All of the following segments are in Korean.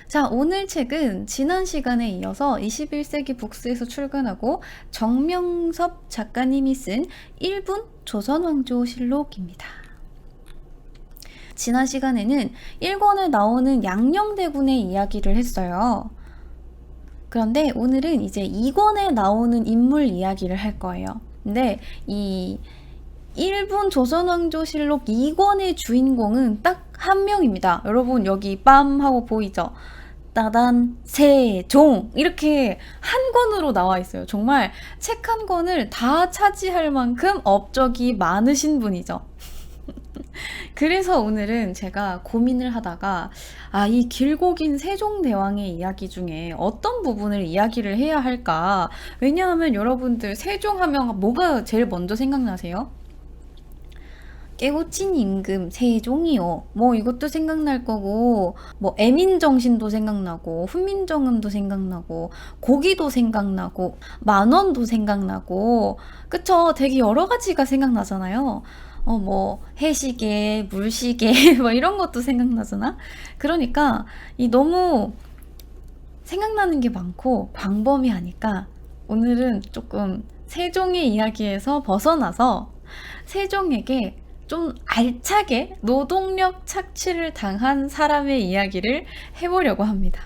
자, 오늘 책은 지난 시간에 이어서 21세기 북스에서 출간하고 정명섭 작가님이 쓴 1분 조선왕조실록입니다. 지난 시간에는 1권에 나오는 양녕대군의 이야기를 했어요. 그런데 오늘은 이제 2권에 나오는 인물 이야기를 할 거예요. 근데 이 1분 조선왕조실록 2권의 주인공은 딱 한 명입니다. 여러분 여기 빰 하고 보이죠? 따단 세종 이렇게 한 권으로 나와 있어요. 정말 책 한 권을 다 차지할 만큼 업적이 많으신 분이죠. 그래서 오늘은 제가 고민을 하다가 이 길고 긴 세종대왕의 이야기 중에 어떤 부분을 이야기를 해야 할까? 왜냐하면 여러분들 세종하면 뭐가 제일 먼저 생각나세요? 깨우친 임금 세종이요. 뭐 이것도 생각날 거고, 뭐 애민정신도 생각나고, 훈민정음도 생각나고, 고기도 생각나고, 만원도 생각나고, 그쵸? 되게 여러 가지가 생각나잖아요. 뭐 해시계, 물시계, 뭐 이런 것도 생각나잖아. 그러니까 이 너무 생각나는 게 많고 광범위하니까 오늘은 조금 세종의 이야기에서 벗어나서 세종에게 좀 알차게 노동력 착취를 당한 사람의 이야기를 해보려고 합니다.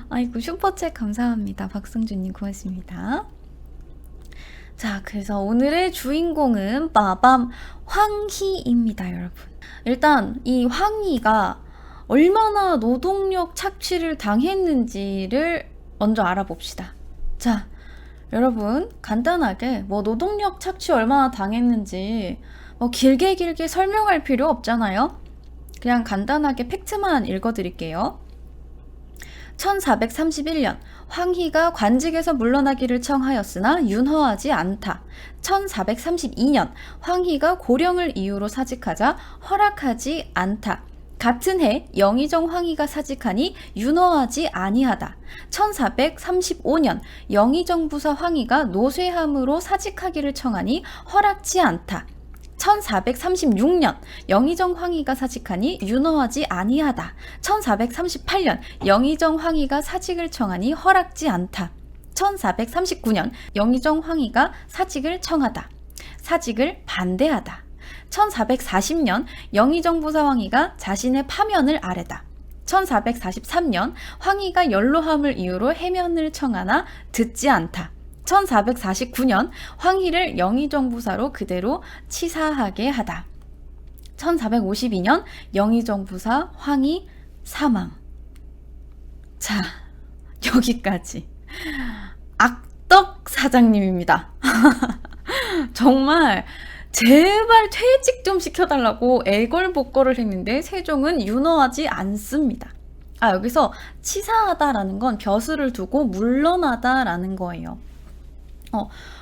아이고, 슈퍼챗 감사합니다. 박승준님 고맙습니다. 자, 그래서 오늘의 주인공은 빠밤 황희입니다, 여러분. 일단 이 황희가 얼마나 노동력 착취를 당했는지를 먼저 알아봅시다. 자, 여러분 간단하게 뭐 노동력 착취 얼마나 당했는지 뭐 길게 설명할 필요 없잖아요. 그냥 간단하게 팩트만 읽어드릴게요. 1431년 황희가 관직에서 물러나기를 청하였으나 윤허하지 않다. 1432년 황희가 고령을 이유로 사직하자 허락하지 않다. 같은 해 영의정 황희가 사직하니 윤허하지 아니하다. 1435년 영의정 부사 황희가 노쇠함으로 사직하기를 청하니 허락지 않다. 1436년 영의정 황희가 사직하니 윤허하지 아니하다. 1438년 영의정 황희가 사직을 청하니 허락지 않다. 1439년 영의정 황희가 사직을 청하다. 사직을 반대하다. 1440년 영의정 부사 황희가 자신의 파면을 아뢰다. 1443년 황희가 연로함을 이유로 해면을 청하나 듣지 않다. 1449년 황희를 영의정 부사로 그대로 치사하게 하다. 1452년 영의정 부사 황희 사망. 자, 여기까지. 악덕 사장님입니다. 정말 제발 퇴직 좀 시켜달라고 애걸복걸을 했는데 세종은 윤허하지 않습니다. 여기서 치사하다라는 건 벼슬을 두고 물러나다라는 거예요.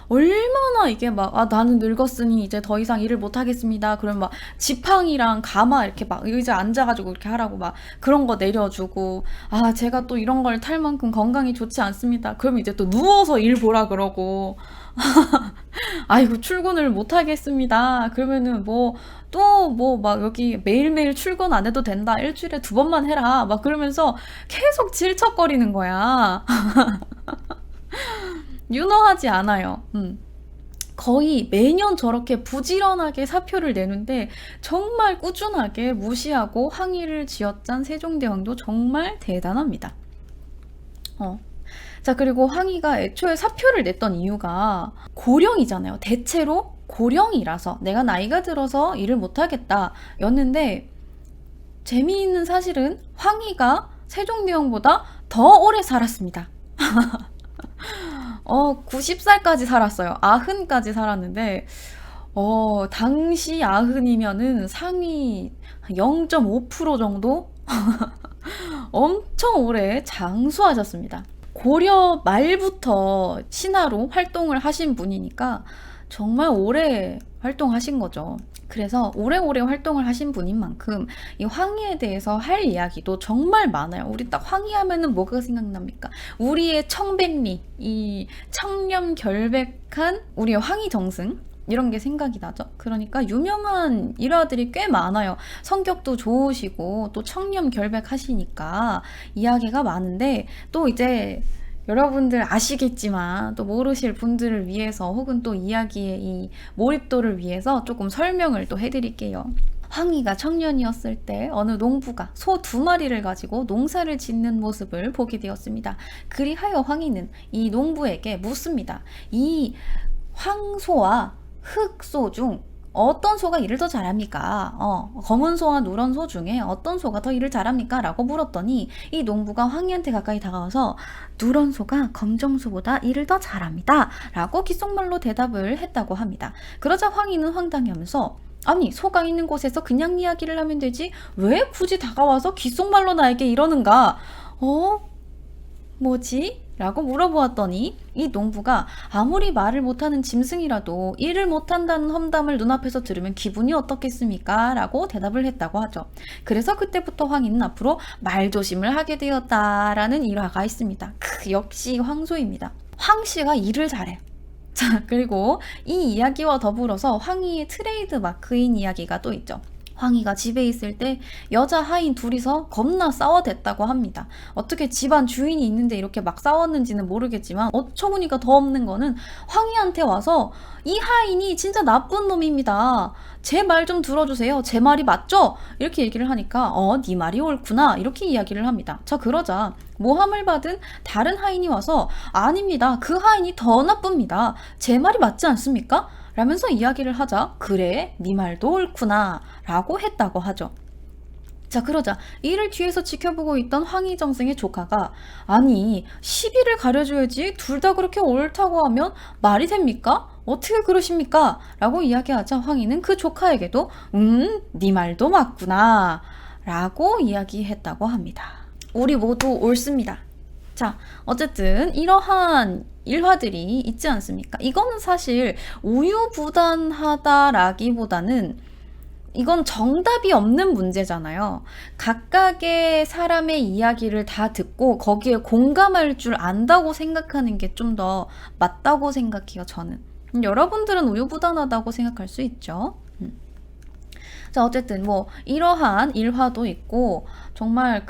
얼마나 이게 막 나는 늙었으니 이제 더 이상 일을 못 하겠습니다. 그럼 막 지팡이랑 가마 이렇게 막 의자에 앉아가지고 이렇게 하라고 막 그런 거 내려주고, 제가 또 이런 걸 탈 만큼 건강이 좋지 않습니다. 그럼 이제 또 누워서 일 보라 그러고 아이고 출근을 못 하겠습니다. 그러면은 막 여기 매일매일 출근 안 해도 된다. 일주일에 2번만 해라. 막 그러면서 계속 질척거리는 거야. 윤허하지 않아요. 거의 매년 저렇게 부지런하게 사표를 내는데 정말 꾸준하게 무시하고 항의를 지어짠 세종대왕도 정말 대단합니다. 자, 그리고 황희가 애초에 사표를 냈던 이유가 고령이잖아요. 대체로 고령이라서 내가 나이가 들어서 일을 못하겠다 였는데, 재미있는 사실은 황희가 세종대왕보다 더 오래 살았습니다. 90살까지 살았어요. 90까지 살았는데 당시 90이면은 상위 0.5% 정도 엄청 오래 장수하셨습니다. 고려 말부터 신하로 활동을 하신 분이니까 정말 오래 활동하신 거죠. 그래서 오래오래 활동을 하신 분인 만큼 이 황희에 대해서 할 이야기도 정말 많아요. 우리 딱 황희 하면은 뭐가 생각납니까? 우리의 청백리, 이 청렴결백한 우리의 황희 정승, 이런 게 생각이 나죠. 그러니까 유명한 일화들이 꽤 많아요. 성격도 좋으시고 또 청렴 결백하시니까 이야기가 많은데, 또 이제 여러분들 아시겠지만 또 모르실 분들을 위해서 혹은 또 이야기의 이 몰입도를 위해서 조금 설명을 또 해드릴게요. 황희가 청년이었을 때 어느 농부가 소 2마리를 가지고 농사를 짓는 모습을 보게 되었습니다. 그리하여 황희는 이 농부에게 묻습니다. 이 황소와 흑소 중 어떤 소가 일을 더 잘합니까? 검은 소와 누런 소 중에 어떤 소가 더 일을 잘합니까? 라고 물었더니 이 농부가 황희한테 가까이 다가와서 누런 소가 검정 소보다 일을 더 잘합니다. 라고 귓속말로 대답을 했다고 합니다. 그러자 황희는 황당해하면서, 아니, 소가 있는 곳에서 그냥 이야기를 하면 되지 왜 굳이 다가와서 귓속말로 나에게 이러는가? 뭐지? 라고 물어보았더니 이 농부가 아무리 말을 못하는 짐승이라도 일을 못한다는 험담을 눈앞에서 들으면 기분이 어떻겠습니까? 라고 대답을 했다고 하죠. 그래서 그때부터 황희는 앞으로 말조심을 하게 되었다라는 일화가 있습니다. 역시 황소입니다. 황씨가 일을 잘해요. 자, 그리고 이 이야기와 더불어서 황희의 트레이드 마크인 이야기가 또 있죠. 황희가 집에 있을 때 여자 하인 둘이서 겁나 싸워댔다고 합니다. 어떻게 집안 주인이 있는데 이렇게 막 싸웠는지는 모르겠지만 어처구니가 더 없는 거는 황희한테 와서 이 하인이 진짜 나쁜 놈입니다. 제 말 좀 들어주세요. 제 말이 맞죠? 이렇게 얘기를 하니까 네 말이 옳구나 이렇게 이야기를 합니다. 자, 그러자 모함을 받은 다른 하인이 와서 아닙니다. 그 하인이 더 나쁩니다. 제 말이 맞지 않습니까? 라면서 이야기를 하자 그래 네 말도 옳구나 라고 했다고 하죠. 자, 그러자 이를 뒤에서 지켜보고 있던 황희정승의 조카가 아니 시비를 가려줘야지 둘 다 그렇게 옳다고 하면 말이 됩니까? 어떻게 그러십니까? 라고 이야기하자 황희는 그 조카에게도 네 말도 맞구나 라고 이야기했다고 합니다. 우리 모두 옳습니다. 자, 어쨌든 이러한 일화들이 있지 않습니까? 이거는 사실 우유부단하다라기보다는 이건 정답이 없는 문제잖아요. 각각의 사람의 이야기를 다 듣고 거기에 공감할 줄 안다고 생각하는 게 좀 더 맞다고 생각해요, 저는. 여러분들은 우유부단하다고 생각할 수 있죠. 자, 어쨌든 뭐 이러한 일화도 있고 정말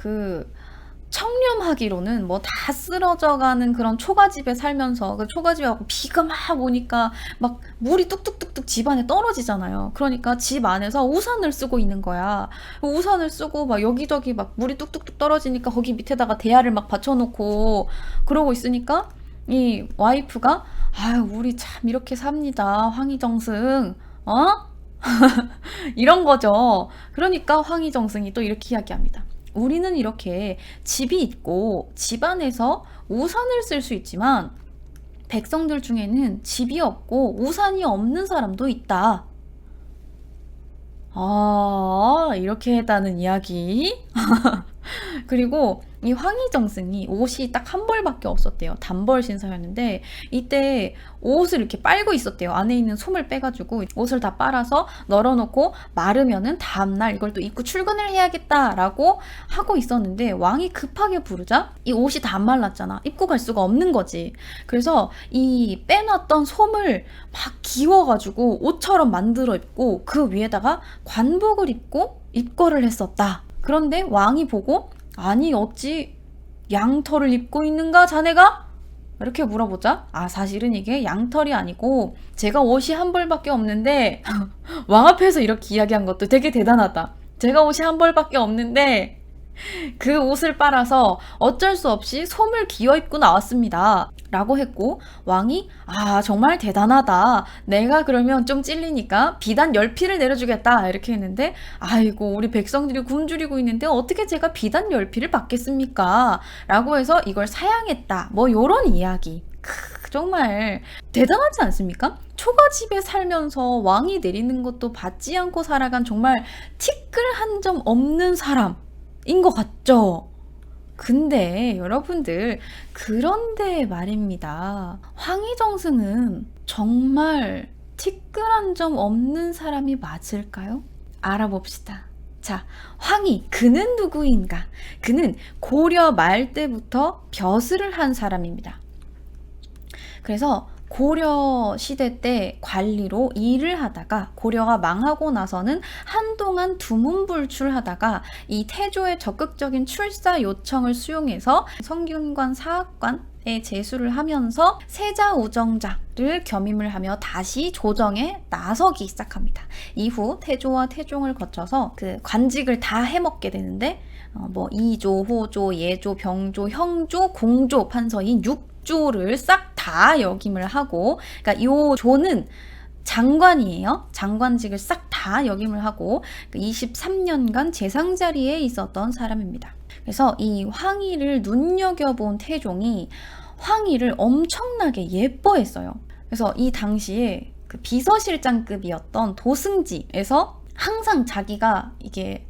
청렴하기로는 뭐 다 쓰러져가는 그런 초가집에 살면서 그 초가집에 가고 비가 막 오니까 막 물이 뚝뚝뚝뚝 집 안에 떨어지잖아요. 그러니까 집 안에서 우산을 쓰고 있는 거야. 우산을 쓰고 막 여기저기 막 물이 뚝뚝뚝 떨어지니까 거기 밑에다가 대야를 막 받쳐놓고 그러고 있으니까 이 와이프가 아유 우리 참 이렇게 삽니다. 황희정승 이런 거죠. 그러니까 황희정승이 또 이렇게 이야기합니다. 우리는 이렇게 집이 있고 집 안에서 우산을 쓸 수 있지만 백성들 중에는 집이 없고 우산이 없는 사람도 있다. 이렇게 했다는 이야기. 그리고 이 황희정승이 옷이 딱 한 벌밖에 없었대요. 단벌 신사였는데 이때 옷을 이렇게 빨고 있었대요. 안에 있는 솜을 빼가지고 옷을 다 빨아서 널어놓고 마르면은 다음날 이걸 또 입고 출근을 해야겠다라고 하고 있었는데 왕이 급하게 부르자 이 옷이 다 안 말랐잖아. 입고 갈 수가 없는 거지. 그래서 이 빼놨던 솜을 막 기워가지고 옷처럼 만들어 입고 그 위에다가 관복을 입고 입거를 했었다. 그런데 왕이 보고 아니 어찌 양털을 입고 있는가 자네가? 이렇게 물어보자 사실은 이게 양털이 아니고 제가 옷이 한 벌밖에 없는데 왕 앞에서 이렇게 이야기한 것도 되게 대단하다. 제가 옷이 한 벌밖에 없는데 그 옷을 빨아서 어쩔 수 없이 솜을 기어 입고 나왔습니다 라고 했고 왕이 정말 대단하다. 내가 그러면 좀 찔리니까 비단 10피를 내려주겠다 이렇게 했는데 아이고 우리 백성들이 굶주리고 있는데 어떻게 제가 비단 10피를 받겠습니까? 라고 해서 이걸 사양했다. 뭐 요런 이야기. 정말 대단하지 않습니까? 초가집에 살면서 왕이 내리는 것도 받지 않고 살아간 정말 티끌 한 점 없는 사람인 것 같죠? 근데 여러분들 그런데 말입니다. 황희정승은 정말 티끌 한 점 없는 사람이 맞을까요? 알아봅시다. 자, 황희 그는 누구인가? 그는 고려 말 때부터 벼슬을 한 사람입니다. 그래서 고려 시대 때 관리로 일을 하다가 고려가 망하고 나서는 한동안 두문불출하다가 이 태조의 적극적인 출사 요청을 수용해서 성균관 사학관에 제수를 하면서 세자우정자를 겸임을 하며 다시 조정에 나서기 시작합니다. 이후 태조와 태종을 거쳐서 그 관직을 다 해먹게 되는데 뭐 이조, 호조, 예조, 병조, 형조, 공조 판서인 6조를 싹 다 역임을 하고, 그러니까 요 조는 장관이에요. 장관직을 싹 다 역임을 하고 23년간 재상 자리에 있었던 사람입니다. 그래서 이 황희를 눈여겨본 태종이 황희를 엄청나게 예뻐했어요. 그래서 이 당시에 그 비서실장급이었던 도승지에서 항상 자기가 이게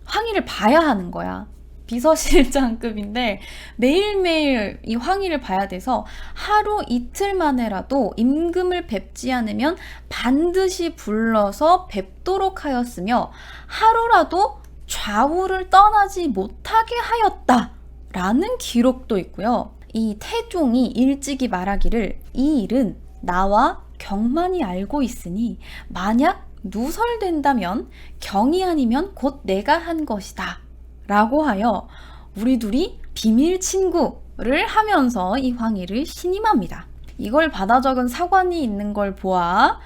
황희를 봐야 하는 거야. 비서실장급인데 매일매일 이 황희를 봐야 돼서 하루 이틀 만에라도 임금을 뵙지 않으면 반드시 불러서 뵙도록 하였으며 하루라도 좌우를 떠나지 못하게 하였다라는 기록도 있고요. 이 태종이 일찍이 말하기를 이 일은 나와 경만이 알고 있으니 만약 누설된다면 경이 아니면 곧 내가 한 것이다 라고 하여 우리 둘이 비밀 친구를 하면서 이 황희를 신임합니다. 이걸 받아 적은 사관이 있는 걸 보아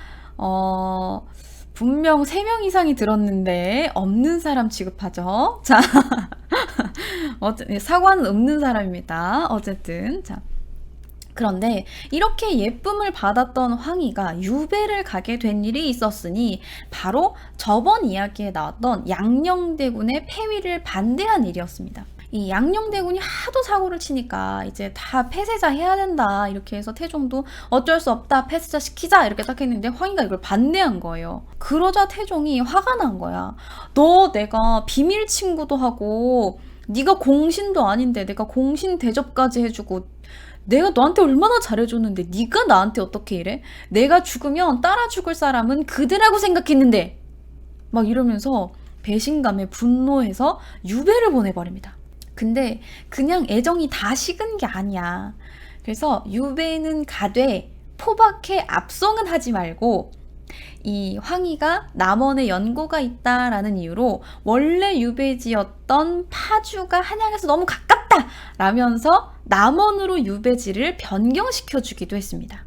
분명 3명 이상이 들었는데 없는 사람 취급하죠. 자, 사관은 없는 사람입니다. 어쨌든 자, 그런데 이렇게 예쁨을 받았던 황희가 유배를 가게 된 일이 있었으니 바로 저번 이야기에 나왔던 양녕대군의 폐위를 반대한 일이었습니다. 이 양녕대군이 하도 사고를 치니까 이제 다 폐쇄자 해야 된다 이렇게 해서 태종도 어쩔 수 없다 폐쇄자 시키자 이렇게 딱 했는데 황희가 이걸 반대한 거예요. 그러자 태종이 화가 난 거야. 너 내가 비밀 친구도 하고 네가 공신도 아닌데 내가 공신 대접까지 해주고 내가 너한테 얼마나 잘해줬는데 네가 나한테 어떻게 이래? 내가 죽으면 따라 죽을 사람은 그대라고 생각했는데 막 이러면서 배신감에 분노해서 유배를 보내버립니다. 근데 그냥 애정이 다 식은 게 아니야. 그래서 유배는 가되 포박해 압송은 하지 말고 이 황희가 남원에 연고가 있다라는 이유로 원래 유배지였던 파주가 한양에서 너무 가깝다 라면서 남원으로 유배지를 변경시켜 주기도 했습니다.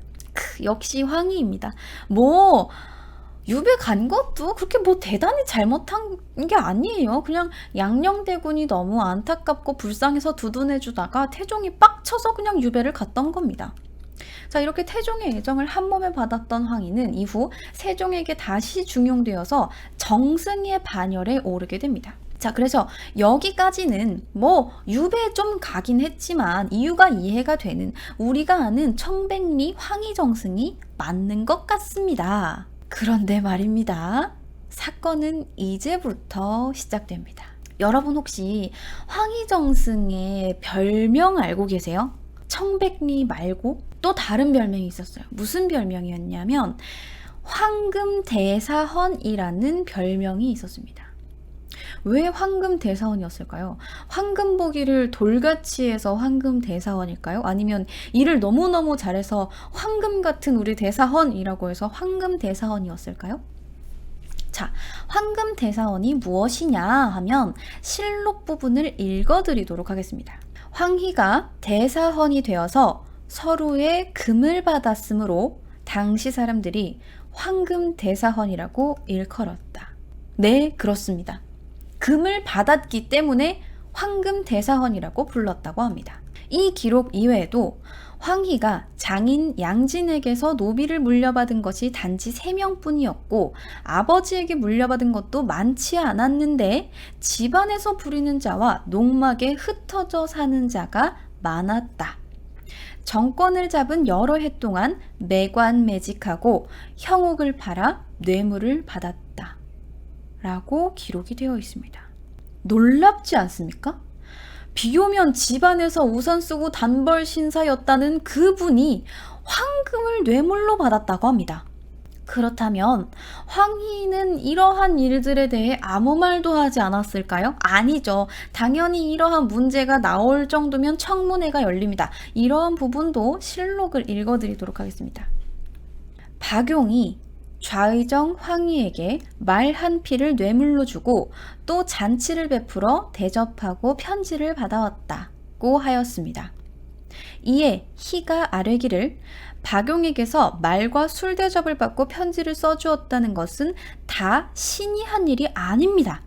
역시 황희입니다. 뭐 유배 간 것도 그렇게 뭐 대단히 잘못한 게 아니에요. 그냥 양녕대군이 너무 안타깝고 불쌍해서 두둔해주다가 태종이 빡쳐서 그냥 유배를 갔던 겁니다. 자, 이렇게 태종의 애정을 한 몸에 받았던 황희는 이후 세종에게 다시 중용되어서 정승의 반열에 오르게 됩니다. 자, 그래서 여기까지는 뭐 유배 좀 가긴 했지만 이유가 이해가 되는 우리가 아는 청백리 황희정승이 맞는 것 같습니다. 그런데 말입니다. 사건은 이제부터 시작됩니다. 여러분 혹시 황희정승의 별명 알고 계세요? 청백리 말고 또 다른 별명이 있었어요. 무슨 별명이었냐면 황금대사헌이라는 별명이 있었습니다. 왜 황금대사헌이었을까요? 황금보기를 돌같이 해서 황금대사헌일까요? 아니면 일을 너무너무 잘해서 황금 같은 우리 대사헌이라고 해서 황금대사헌이었을까요? 자, 황금대사헌이 무엇이냐 하면 실록 부분을 읽어드리도록 하겠습니다. 황희가 대사헌이 되어서 서로의 금을 받았으므로 당시 사람들이 황금대사헌이라고 일컬었다. 네, 그렇습니다. 금을 받았기 때문에 황금대사헌이라고 불렀다고 합니다. 이 기록 이외에도 황희가 장인 양진에게서 노비를 물려받은 것이 단지 3명뿐이었고 아버지에게 물려받은 것도 많지 않았는데 집안에서 부리는 자와 농막에 흩어져 사는 자가 많았다. 정권을 잡은 여러 해 동안 매관매직하고 형옥을 팔아 뇌물을 받았다. 라고 기록이 되어 있습니다. 놀랍지 않습니까? 비 오면 집안에서 우산 쓰고 단벌 신사였다는 그분이 황금을 뇌물로 받았다고 합니다. 그렇다면 황희는 이러한 일들에 대해 아무 말도 하지 않았을까요? 아니죠. 당연히 이러한 문제가 나올 정도면 청문회가 열립니다. 이러한 부분도 실록을 읽어드리도록 하겠습니다. 박용이 좌의정 황희에게 말 한 피를 뇌물로 주고 또 잔치를 베풀어 대접하고 편지를 받아왔다고 하였습니다. 이에 희가 아뢰기를 박용에게서 말과 술 대접을 받고 편지를 써주었다는 것은 다 신이 한 일이 아닙니다.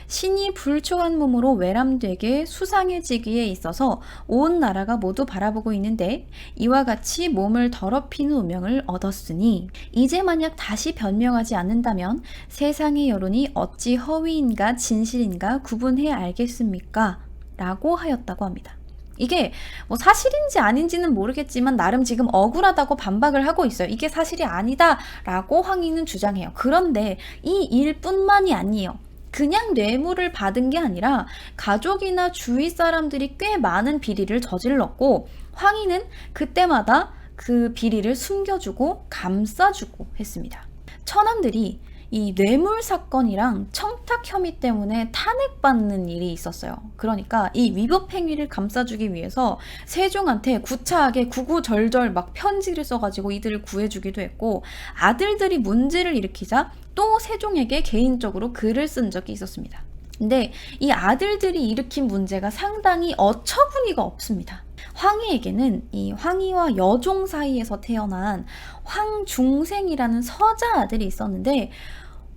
신이 불초한 몸으로 외람되게 수상해지기에 있어서 온 나라가 모두 바라보고 있는데 이와 같이 몸을 더럽히는 오명을 얻었으니 이제 만약 다시 변명하지 않는다면 세상의 여론이 어찌 허위인가 진실인가 구분해 알겠습니까? 라고 하였다고 합니다. 이게 뭐 사실인지 아닌지는 모르겠지만 나름 지금 억울하다고 반박을 하고 있어요. 이게 사실이 아니다 라고 황희는 주장해요. 그런데 이 일뿐만이 아니에요. 그냥 뇌물을 받은 게 아니라 가족이나 주위 사람들이 꽤 많은 비리를 저질렀고 황희는 그때마다 그 비리를 숨겨주고 감싸주고 했습니다. 천황들이 이 뇌물 사건이랑 청탁 혐의 때문에 탄핵받는 일이 있었어요. 그러니까 이 위법 행위를 감싸주기 위해서 세종한테 구차하게 구구절절 막 편지를 써가지고 이들을 구해주기도 했고 아들들이 문제를 일으키자 또 세종에게 개인적으로 글을 쓴 적이 있었습니다. 근데 이 아들들이 일으킨 문제가 상당히 어처구니가 없습니다. 황희에게는 이 황희와 여종 사이에서 태어난 황중생이라는 서자 아들이 있었는데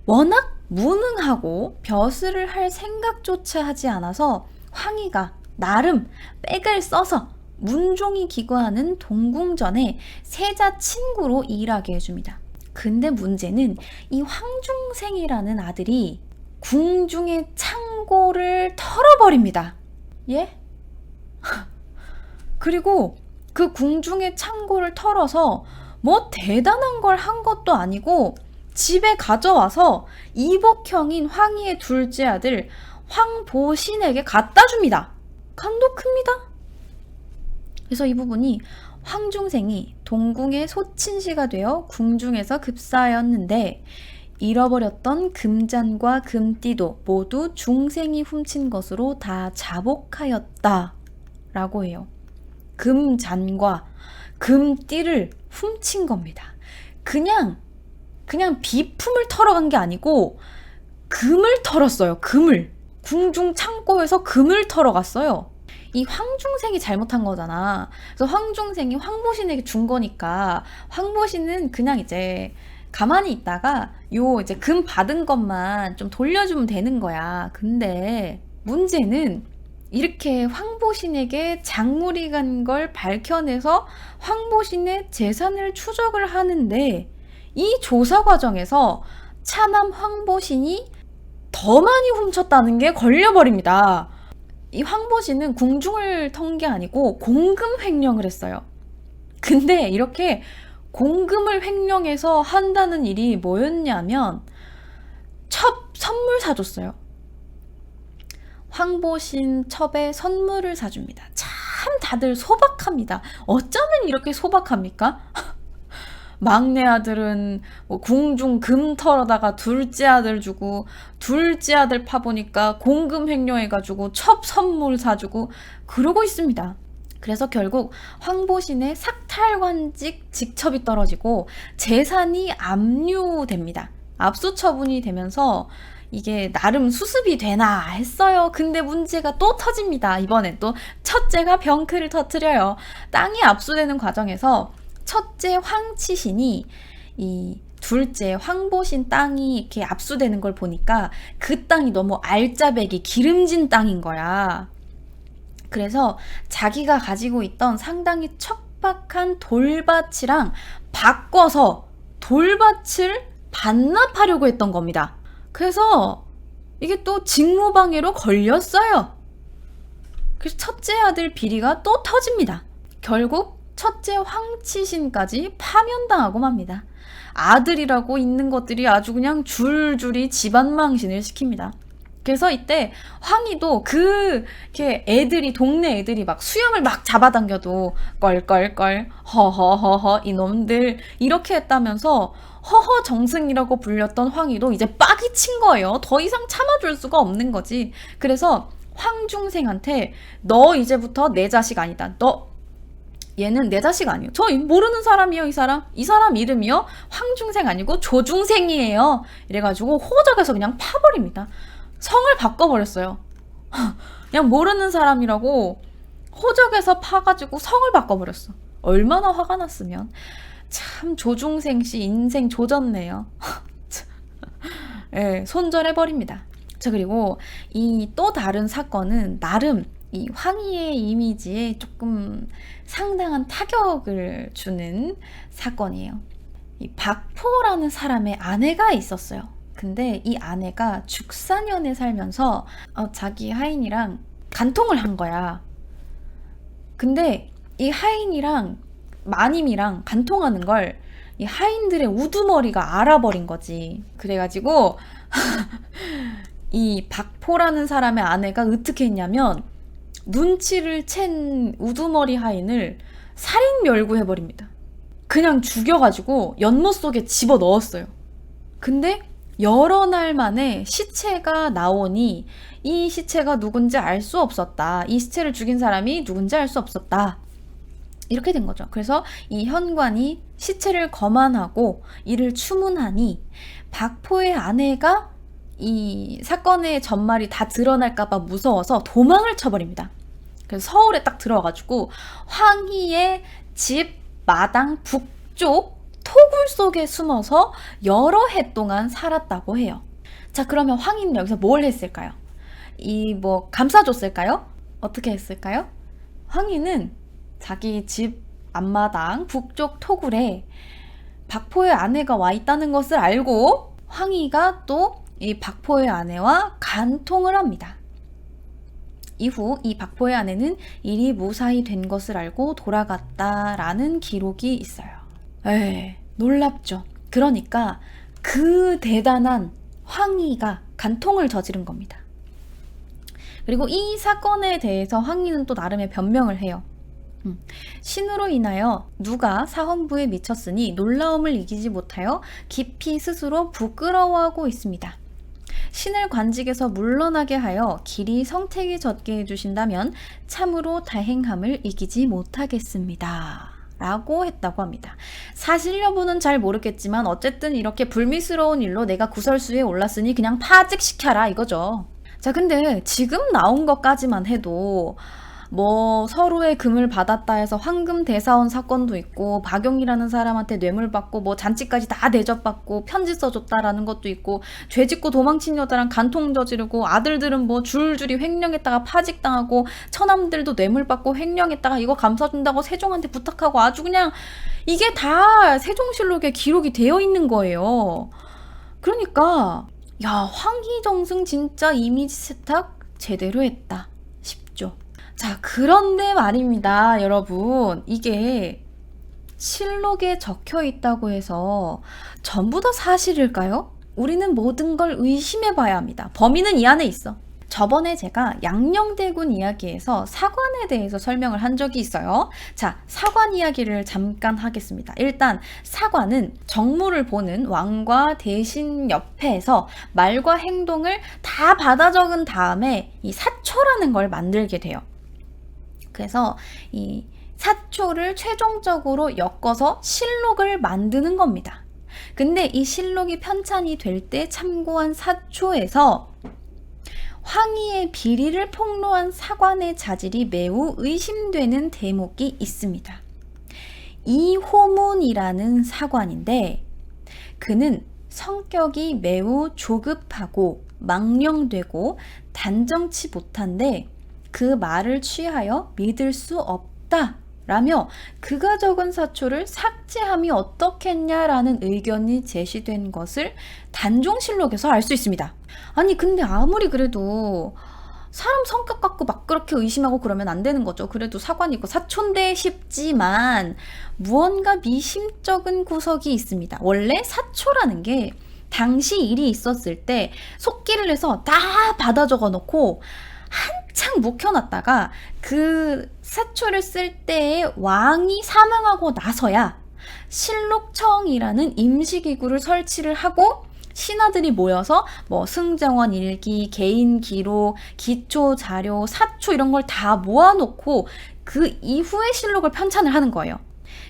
워낙 무능하고 벼슬을 할 생각조차 하지 않아서 황희가 나름 백을 써서 문종이 기거하는 동궁전에 세자 친구로 일하게 해줍니다. 근데 문제는 이 황중생이라는 아들이 궁중의 창고를 털어버립니다. 예? 그리고 그 궁중의 창고를 털어서 뭐 대단한 걸 한 것도 아니고 집에 가져와서 이복형인 황희의 둘째 아들 황보신에게 갖다 줍니다. 간도 큽니다. 그래서 이 부분이 황중생이 동궁의 소친시가 되어 궁중에서 급사하였는데 잃어버렸던 금잔과 금띠도 모두 중생이 훔친 것으로 다 자복하였다 라고 해요. 금잔과 금띠를 훔친 겁니다. 그냥 비품을 털어간 게 아니고 금을 털었어요. 금을. 궁중 창고에서 금을 털어갔어요. 이 황중생이 잘못한 거잖아. 그래서 황중생이 황보신에게 준 거니까 황보신은 그냥 이제 가만히 있다가 요 이제 금 받은 것만 좀 돌려주면 되는 거야. 근데 문제는 이렇게 황보신에게 작물이 간 걸 밝혀내서 황보신의 재산을 추적을 하는데 이 조사 과정에서 차남 황보신이 더 많이 훔쳤다는 게 걸려버립니다. 이 황보신은 궁중을 턴 게 아니고 공금 횡령을 했어요. 근데 이렇게 공금을 횡령해서 한다는 일이 뭐였냐면 선물 사줬어요. 황보신 첩에 선물을 사줍니다. 참 다들 소박합니다. 어쩌면 이렇게 소박합니까? 막내 아들은 뭐 궁중 금 털어다가 둘째 아들 주고 둘째 아들 파보니까 공금 횡령해가지고 첩 선물 사주고 그러고 있습니다. 그래서 결국 황보신의 삭탈관직 직첩이 떨어지고 재산이 압류됩니다. 압수 처분이 되면서 이게 나름 수습이 되나 했어요. 근데 문제가 또 터집니다. 이번엔 또 첫째가 병크를 터뜨려요. 땅이 압수되는 과정에서 첫째 황치신이 이 둘째 황보신 땅이 이렇게 압수되는 걸 보니까 그 땅이 너무 알짜배기 기름진 땅인 거야. 그래서 자기가 가지고 있던 상당히 척박한 돌밭이랑 바꿔서 돌밭을 반납하려고 했던 겁니다. 그래서 이게 또 직무방해로 걸렸어요. 그래서 첫째 아들 비리가 또 터집니다. 결국 첫째 황치신까지 파면당하고 맙니다. 아들이라고 있는 것들이 아주 그냥 줄줄이 집안 망신을 시킵니다. 그래서 이때 황희도 이렇게 동네 애들이 막 수염을 막 잡아당겨도 껄껄껄 허허허허 이놈들 이렇게 했다면서 허허 정승이라고 불렸던 황희도 이제 빡이 친 거예요. 더 이상 참아줄 수가 없는 거지. 그래서 황중생한테 너 이제부터 내 자식 아니다. 얘는 내 자식 아니에요. 저 모르는 사람이에요. 이 사람 이름이요 황중생 아니고 조중생이에요. 이래가지고 호적에서 그냥 파버립니다. 성을 바꿔버렸어요. 그냥 모르는 사람이라고 호적에서 파가지고 성을 바꿔버렸어. 얼마나 화가 났으면. 참 조중생 씨 인생 조졌네요. 네, 손절해버립니다. 자, 그리고 이 또 다른 사건은 나름 이 황희의 이미지에 조금 상당한 타격을 주는 사건이에요. 이 박포라는 사람의 아내가 있었어요. 근데 이 아내가 죽사년에 살면서 자기 하인이랑 간통을 한 거야. 근데 이 하인이랑 마님이랑 간통하는 걸 이 하인들의 우두머리가 알아버린 거지. 그래가지고 이 박포라는 사람의 아내가 어떻게 했냐면 눈치를 챈 우두머리 하인을 살인멸구해버립니다. 그냥 죽여가지고 연못 속에 집어넣었어요. 근데 여러 날 만에 시체가 나오니 이 시체가 누군지 알 수 없었다. 이 시체를 죽인 사람이 누군지 알 수 없었다. 이렇게 된 거죠. 그래서 이 현관이 시체를 거만하고 이를 추문하니 박포의 아내가 이 사건의 전말이 다 드러날까봐 무서워서 도망을 쳐버립니다. 그래서 서울에 딱 들어가지고 황희의 집 마당 북쪽 토굴 속에 숨어서 여러 해 동안 살았다고 해요. 자, 그러면 황희는 여기서 뭘 했을까요? 감싸줬을까요? 어떻게 했을까요? 황희는 자기 집 앞마당 북쪽 토굴에 박포의 아내가 와 있다는 것을 알고 황희가 또 이 박포의 아내와 간통을 합니다. 이후 이 박포의 아내는 일이 무사히 된 것을 알고 돌아갔다라는 기록이 있어요. 놀랍죠. 그러니까 그 대단한 황희가 간통을 저지른 겁니다. 그리고 이 사건에 대해서 황희는 또 나름의 변명을 해요. 신으로 인하여 누가 사헌부에 미쳤으니 놀라움을 이기지 못하여 깊이 스스로 부끄러워하고 있습니다. 신을 관직에서 물러나게 하여 길이 성택이 젖게 해주신다면 참으로 다행함을 이기지 못하겠습니다. 라고 했다고 합니다. 사실 여부는 잘 모르겠지만 어쨌든 이렇게 불미스러운 일로 내가 구설수에 올랐으니 그냥 파직시켜라 이거죠. 자, 근데 지금 나온 것까지만 해도 서로의 금을 받았다 해서 황금 대사원 사건도 있고 박용이라는 사람한테 뇌물 받고 잔치까지 다 대접받고 편지 써줬다라는 것도 있고 죄짓고 도망친 여자랑 간통 저지르고 아들들은 줄줄이 횡령했다가 파직당하고 처남들도 뇌물 받고 횡령했다가 이거 감싸준다고 세종한테 부탁하고 아주 그냥 이게 다 세종실록에 기록이 되어 있는 거예요. 그러니까 황희정승 진짜 이미지 세탁 제대로 했다 싶죠. 자, 그런데 말입니다, 여러분. 이게 실록에 적혀 있다고 해서 전부 다 사실일까요? 우리는 모든 걸 의심해 봐야 합니다. 범인은 이 안에 있어. 저번에 제가 양녕대군 이야기에서 사관에 대해서 설명을 한 적이 있어요. 자, 사관 이야기를 잠깐 하겠습니다. 일단 사관은 정무를 보는 왕과 대신 옆에서 말과 행동을 다 받아 적은 다음에 이 사초라는 걸 만들게 돼요. 그래서 이 사초를 최종적으로 엮어서 실록을 만드는 겁니다. 근데 이 실록이 편찬이 될 때 참고한 사초에서 황희의 비리를 폭로한 사관의 자질이 매우 의심되는 대목이 있습니다. 이호문이라는 사관인데 그는 성격이 매우 조급하고 망령되고 단정치 못한데 그 말을 취하여 믿을 수 없다 라며 그가 적은 사초를 삭제함이 어떻겠냐라는 의견이 제시된 것을 단종실록에서 알 수 있습니다. 아니 근데 아무리 그래도 사람 성격 갖고 막 그렇게 의심하고 그러면 안 되는 거죠. 그래도 사관이 있고 사초인데 싶지만 무언가 미심쩍은 구석이 있습니다. 원래 사초라는 게 당시 일이 있었을 때 속기를 내서 다 받아 적어 놓고 한창 묵혀놨다가 그 사초를 쓸 때에 왕이 사망하고 나서야 실록청이라는 임시기구를 설치를 하고 신하들이 모여서 뭐 승정원 일기, 개인 기록, 기초 자료, 사초 이런 걸 다 모아놓고 그 이후에 실록을 편찬을 하는 거예요.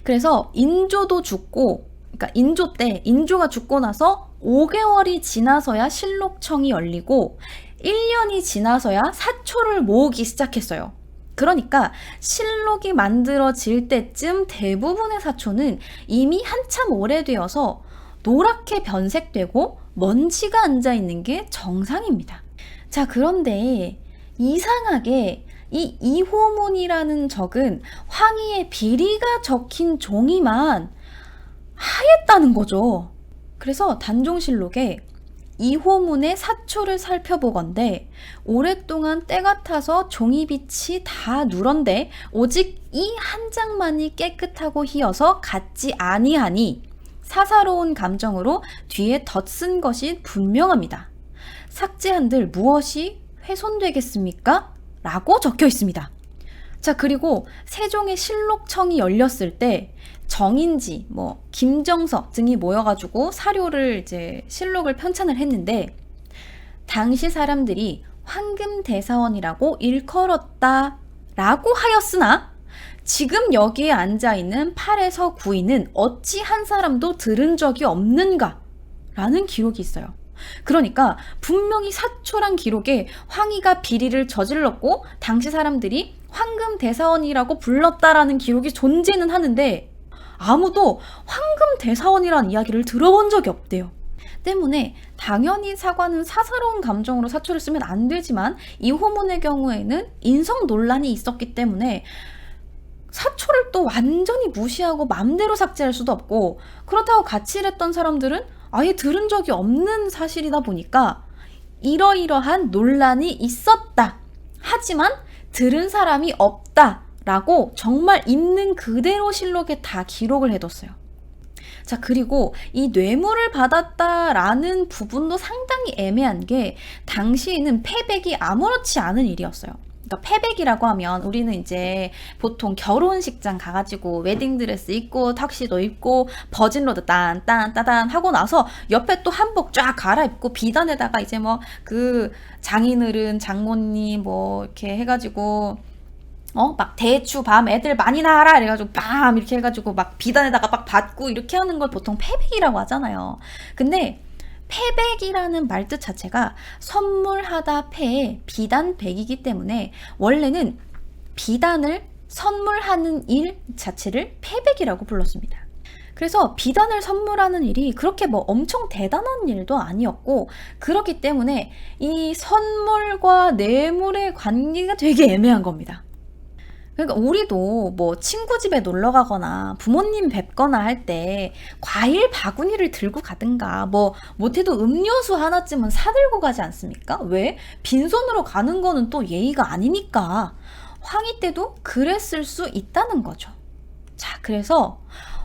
그래서 인조도 죽고, 그러니까 인조 때 인조가 죽고 나서 5개월이 지나서야 실록청이 열리고 1년이 지나서야 사초를 모으기 시작했어요. 그러니까 실록이 만들어질 때쯤 대부분의 사초는 이미 한참 오래되어서 노랗게 변색되고 먼지가 앉아있는 게 정상입니다. 자, 그런데 이상하게 이 이호문이라는 적은 황희의 비리가 적힌 종이만 하였다는 거죠. 그래서 단종실록에 이호문의 사초를 살펴보건대 오랫동안 때가 타서 종이빛이 다 누런데 오직 이 한 장만이 깨끗하고 희어서 같지 아니하니 사사로운 감정으로 뒤에 덧쓴 것이 분명합니다. 삭제한들 무엇이 훼손되겠습니까? 라고 적혀 있습니다. 자, 그리고 세종의 실록청이 열렸을 때 정인지, 김정서 등이 모여가지고 사료를 이제 실록을 편찬을 했는데 당시 사람들이 황금대사원이라고 일컬었다 라고 하였으나 지금 여기에 앉아있는 8에서 9인은 어찌 한 사람도 들은 적이 없는가 라는 기록이 있어요. 그러니까 분명히 사초란 기록에 황희가 비리를 저질렀고 당시 사람들이 황금대사원이라고 불렀다라는 기록이 존재는 하는데 아무도 황금대사원이라는 이야기를 들어본 적이 없대요. 때문에 당연히 사관은 사사로운 감정으로 사초를 쓰면 안 되지만 이호문의 경우에는 인성 논란이 있었기 때문에 사초를 또 완전히 무시하고 맘대로 삭제할 수도 없고 그렇다고 같이 일했던 사람들은 아예 들은 적이 없는 사실이다 보니까 이러이러한 논란이 있었다. 하지만 들은 사람이 없다. 라고 정말 있는 그대로 실록에 다 기록을 해뒀어요. 자, 그리고 이 뇌물을 받았다라는 부분도 상당히 애매한 게 당시에는 패백이 아무렇지 않은 일이었어요. 그러니까 패백이라고 하면 우리는 이제 보통 결혼식장 가가지고 웨딩드레스 입고 턱시도 입고 버진로드 딴딴따단 하고 나서 옆에 또 한복 쫙 갈아입고 비단에다가 이제 그 장인어른 장모님 이렇게 해가지고 막 대추 밤 애들 많이 나와라 이래가지고 밤 이렇게 해가지고 막 비단에다가 막 받고 이렇게 하는 걸 보통 패백이라고 하잖아요. 근데 패백이라는 말뜻 자체가 선물하다 패에 비단백이기 때문에 원래는 비단을 선물하는 일 자체를 패백이라고 불렀습니다. 그래서 비단을 선물하는 일이 그렇게 엄청 대단한 일도 아니었고 그렇기 때문에 이 선물과 뇌물의 관계가 되게 애매한 겁니다. 그러니까 우리도 친구 집에 놀러 가거나 부모님 뵙거나 할 때 과일 바구니를 들고 가든가 못해도 음료수 하나쯤은 사들고 가지 않습니까? 왜? 빈손으로 가는 거는 또 예의가 아니니까. 황희 때도 그랬을 수 있다는 거죠. 자, 그래서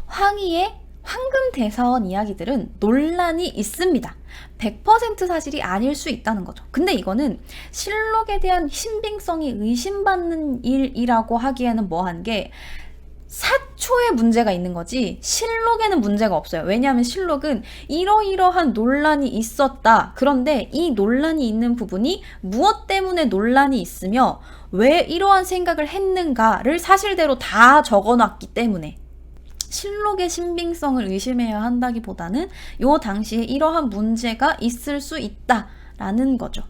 황희의 황금대사원 이야기들은 논란이 있습니다. 100% 사실이 아닐 수 있다는 거죠. 근데 이거는 실록에 대한 신빙성이 의심받는 일이라고 하기에는 뭐한 게 사초에 문제가 있는 거지 실록에는 문제가 없어요. 왜냐하면 실록은 이러이러한 논란이 있었다. 그런데 이 논란이 있는 부분이 무엇 때문에 논란이 있으며 왜 이러한 생각을 했는가를 사실대로 다 적어놨기 때문에 실록의 신빙성을 의심해야 한다기보다는 요 당시에 이러한 문제가 있을 수 있다라는 거죠.